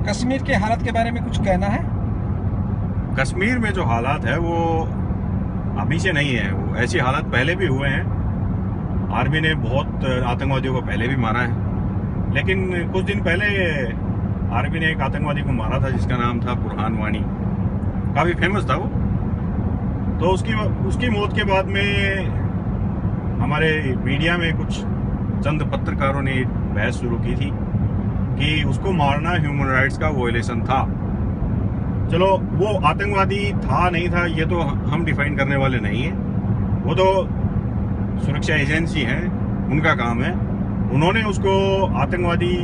कश्मीर के हालात के बारे में कुछ कहना है? कश्मीर में जो हालात है वो अभी से नहीं है, वो ऐसी हालात पहले भी हुए हैं। आर्मी ने बहुत आतंकवादियों को पहले भी मारा है, लेकिन कुछ दिन पहले आर्मी ने एक आतंकवादी को मारा था जिसका नाम था बुरहान वानी। काफ़ी फेमस था वो। तो उसकी मौत के बाद में हमारे मीडिया में कुछ चंद पत्रकारों ने बहस शुरू की थी कि उसको मारना ह्यूमन राइट्स का वोलेशन था। चलो, वो आतंकवादी था नहीं था ये तो हम डिफाइन करने वाले नहीं हैं, वो तो सुरक्षा एजेंसी है, उनका काम है। उन्होंने उसको आतंकवादी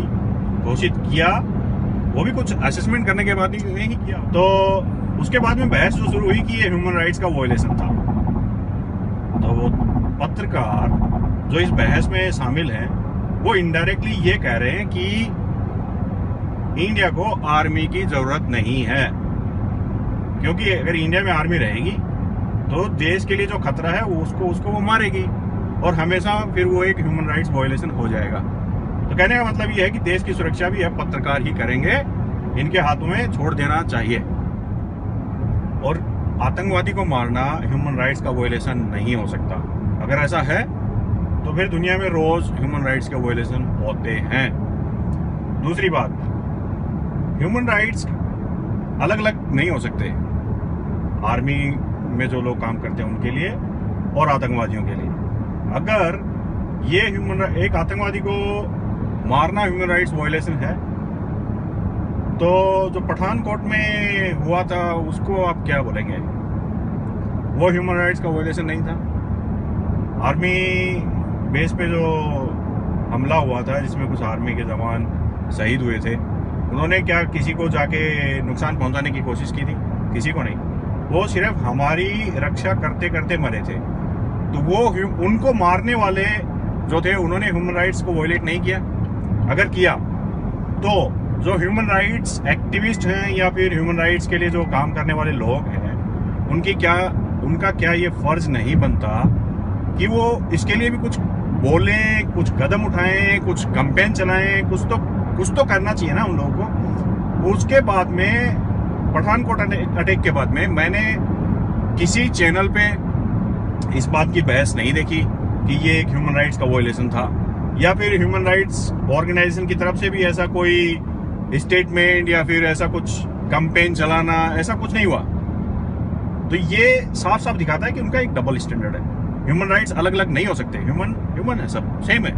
घोषित किया, वो भी कुछ असेसमेंट करने के बाद नहीं किया। तो उसके बाद में बहस जो शुरू हुई कि ये ह्यूमन राइट्स का वोलेशन था। तो वो पत्रकार जो इस बहस में शामिल हैं वो इनडायरेक्टली ये कह रहे हैं कि इंडिया को आर्मी की जरूरत नहीं है, क्योंकि अगर इंडिया में आर्मी रहेगी तो देश के लिए जो खतरा है उसको वो मारेगी और हमेशा फिर वो एक ह्यूमन राइट्स वायलेशन हो जाएगा। तो कहने का मतलब ये है कि देश की सुरक्षा भी अब पत्रकार ही करेंगे, इनके हाथों में छोड़ देना चाहिए। और आतंकवादी को मारना ह्यूमन राइट्स का वायलेशन नहीं हो सकता। अगर ऐसा है तो फिर दुनिया में रोज ह्यूमन राइट्स के वायलेशन होते हैं। दूसरी बात, ह्यूमन राइट्स अलग अलग नहीं हो सकते आर्मी में जो लोग काम करते हैं उनके लिए और आतंकवादियों के लिए। अगर ये एक आतंकवादी को मारना ह्यूमन राइट्स वायलेशन है तो जो पठानकोट में हुआ था उसको आप क्या बोलेंगे? वो ह्यूमन राइट्स का वायलेशन नहीं था? आर्मी बेस पे जो हमला हुआ था जिसमें कुछ आर्मी के जवान शहीद हुए थे, उन्होंने क्या किसी को जाके नुकसान पहुंचाने की कोशिश की थी? किसी को नहीं। वो सिर्फ हमारी रक्षा करते करते मरे थे। तो वो उनको मारने वाले जो थे उन्होंने ह्यूमन राइट्स को वायलेट नहीं किया। अगर किया तो जो ह्यूमन राइट्स एक्टिविस्ट हैं या फिर ह्यूमन राइट्स के लिए जो काम करने वाले लोग हैं उनका क्या ये फर्ज नहीं बनता कि वो इसके लिए भी कुछ बोलें, कुछ कदम उठाएं, कुछ कैंपेन चलाएं? कुछ तो करना चाहिए ना उन लोगों को। उसके बाद में पठानकोट अटैक के बाद में मैंने किसी चैनल पे इस बात की बहस नहीं देखी कि ये एक ह्यूमन राइट्स का वायलेशन था, या फिर ह्यूमन राइट्स ऑर्गेनाइजेशन की तरफ से भी ऐसा कोई स्टेटमेंट या फिर ऐसा कुछ कैंपेन चलाना, ऐसा कुछ नहीं हुआ। तो ये साफ साफ दिखाता है कि उनका एक डबल स्टैंडर्ड है। ह्यूमन राइट्स अलग अलग नहीं हो सकते। ह्यूमन है, सब सेम है।